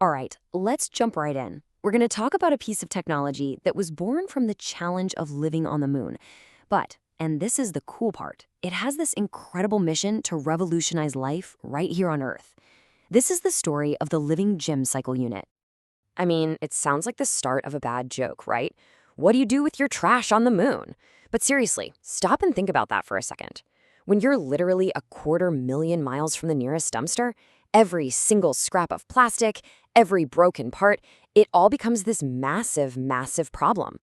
All right, let's jump right in. We're going to talk about a piece of technology that was born from the challenge of living on the moon. But, and this is the cool part, it has this incredible mission to revolutionize life right here on Earth. This is the story of the living GemCycle unit. I mean, it sounds like the start of a bad joke, right? What do you do with your trash on the moon? But seriously, stop and think about that for a second. When you're literally 250,000 miles from the nearest dumpster, every single scrap of plastic, every broken part, it all becomes this massive, massive problem.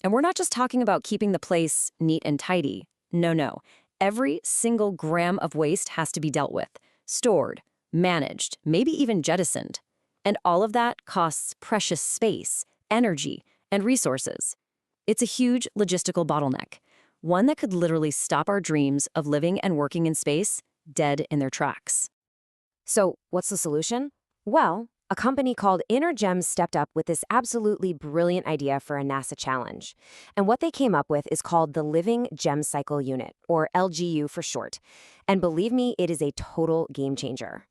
And we're not just talking about keeping the place neat and tidy. No, no. Every single gram of waste has to be dealt with, stored, managed, maybe even jettisoned. And all of that costs precious space, energy, and resources. It's a huge logistical bottleneck, one that could literally stop our dreams of living and working in space dead in their tracks. So, what's the solution? Well, a company called InterGemm stepped up with this absolutely brilliant idea for a NASA challenge. And what they came up with is called the Living GemCycle Unit, or LGU for short. And believe me, it is a total game changer.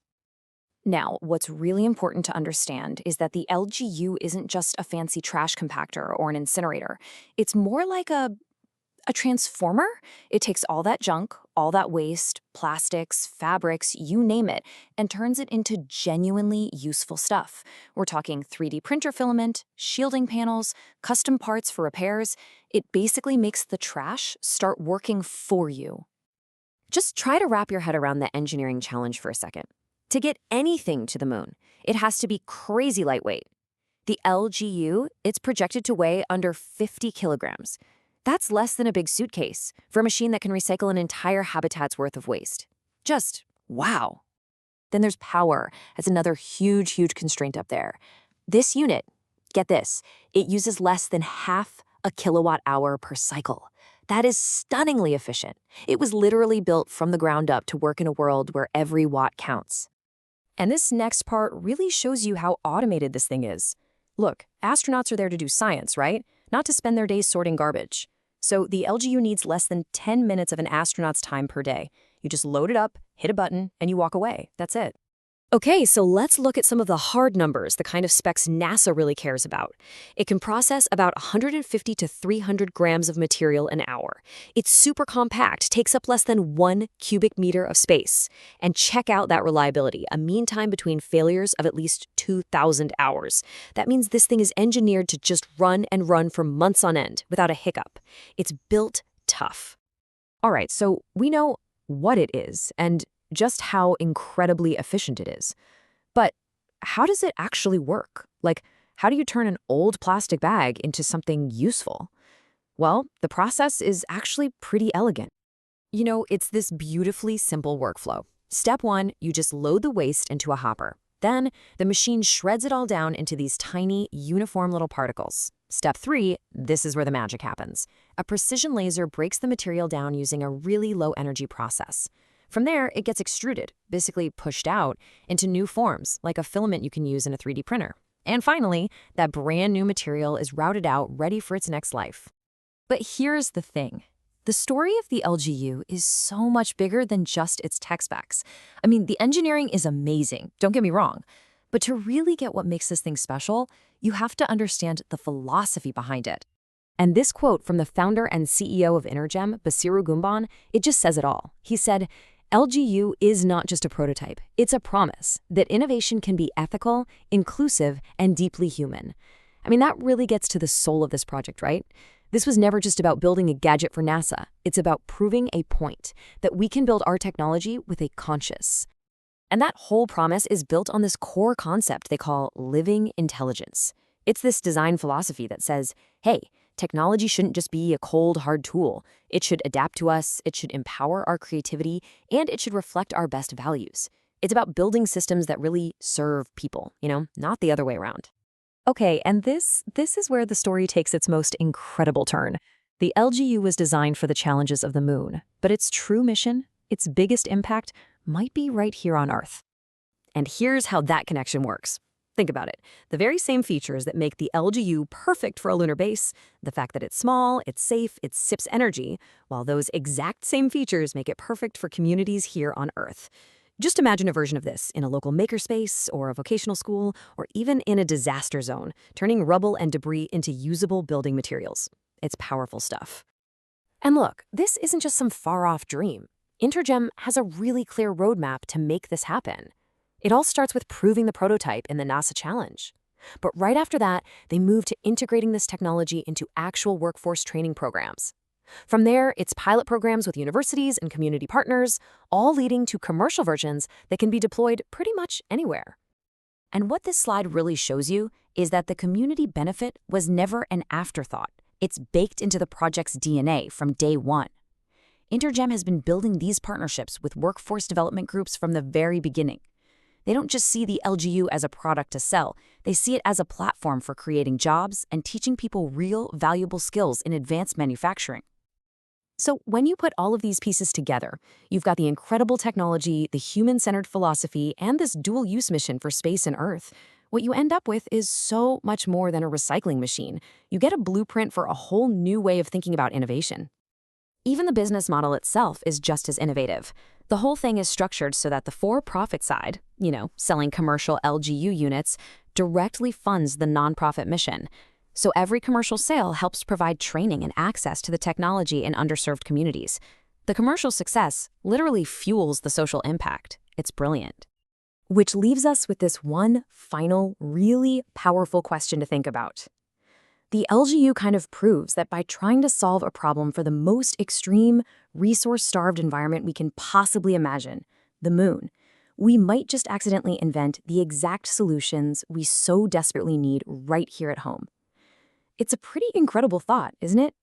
Now, what's really important to understand is that the LGU isn't just a fancy trash compactor or an incinerator. It's more like a transformer. It takes all that junk, all that waste, plastics, fabrics, you name it, and turns it into genuinely useful stuff. We're talking 3D printer filament, shielding panels, custom parts for repairs. It basically makes the trash start working for you. Just try to wrap your head around the engineering challenge for a second. To get anything to the moon, it has to be crazy lightweight. The LGU, it's projected to weigh under 50 kilograms. That's less than a big suitcase for a machine that can recycle an entire habitat's worth of waste. Just wow. Then there's power as another huge, huge constraint up there. This unit, get this, it uses less than half a kilowatt hour per cycle. That is stunningly efficient. It was literally built from the ground up to work in a world where every watt counts. And this next part really shows you how automated this thing is. Look, astronauts are there to do science, right? Not to spend their days sorting garbage. So the LGU needs less than 10 minutes of an astronaut's time per day. You just load it up, hit a button, and you walk away. That's it. Okay, so let's look at some of the hard numbers, the kind of specs NASA really cares about. It can process about 150 to 300 grams of material an hour. It's super compact, takes up less than 1 cubic meter of space. And check out that reliability, a mean time between failures of at least 2,000 hours. That means this thing is engineered to just run and run for months on end without a hiccup. It's built tough. All right, so we know what it is and just how incredibly efficient it is. But how does it actually work? Like, how do you turn an old plastic bag into something useful? Well, the process is actually pretty elegant. You know, it's this beautifully simple workflow. Step 1, you just load the waste into a hopper. Then, the machine shreds it all down into these tiny, uniform little particles. Step 3, this is where the magic happens. A precision laser breaks the material down using a really low-energy process. From there, it gets extruded, basically pushed out, into new forms, like a filament you can use in a 3D printer. And finally, that brand new material is routed out, ready for its next life. But here's the thing. The story of the LGU is so much bigger than just its tech specs. I mean, the engineering is amazing, don't get me wrong. But to really get what makes this thing special, you have to understand the philosophy behind it. And this quote from the founder and CEO of InterGemm, Basiru Gumban, it just says it all. He said, LGU is not just a prototype. It's a promise that innovation can be ethical, inclusive, and deeply human. I mean, that really gets to the soul of this project, right? This was never just about building a gadget for NASA. It's about proving a point that we can build our technology with a conscience. And that whole promise is built on this core concept they call living intelligence. It's this design philosophy that says, hey, technology shouldn't just be a cold, hard tool. It should adapt to us, it should empower our creativity, and it should reflect our best values. It's about building systems that really serve people, not the other way around. Okay, and this is where the story takes its most incredible turn. The LGU was designed for the challenges of the moon, but its true mission, its biggest impact, might be right here on Earth. And here's how that connection works. Think about it. The very same features that make the LGU perfect for a lunar base, the fact that it's small, it's safe, it sips energy, while those exact same features make it perfect for communities here on Earth. Just imagine a version of this in a local makerspace or a vocational school or even in a disaster zone, turning rubble and debris into usable building materials. It's powerful stuff. And look, this isn't just some far-off dream. InterGemm has a really clear roadmap to make this happen. It all starts with proving the prototype in the NASA Challenge. But right after that, they move to integrating this technology into actual workforce training programs. From there, it's pilot programs with universities and community partners, all leading to commercial versions that can be deployed pretty much anywhere. And what this slide really shows you is that the community benefit was never an afterthought. It's baked into the project's DNA from day one. InterGemm has been building these partnerships with workforce development groups from the very beginning. They don't just see the LGU as a product to sell, they see it as a platform for creating jobs and teaching people real, valuable skills in advanced manufacturing. So when you put all of these pieces together, you've got the incredible technology, the human-centered philosophy, and this dual-use mission for space and Earth. What you end up with is so much more than a recycling machine. You get a blueprint for a whole new way of thinking about innovation. Even the business model itself is just as innovative. The whole thing is structured so that the for-profit side, selling commercial LGU units, directly funds the nonprofit mission. So every commercial sale helps provide training and access to the technology in underserved communities. The commercial success literally fuels the social impact. It's brilliant. Which leaves us with this one final, really powerful question to think about. The LGU kind of proves that by trying to solve a problem for the most extreme, resource-starved environment we can possibly imagine, the moon, we might just accidentally invent the exact solutions we so desperately need right here at home. It's a pretty incredible thought, isn't it?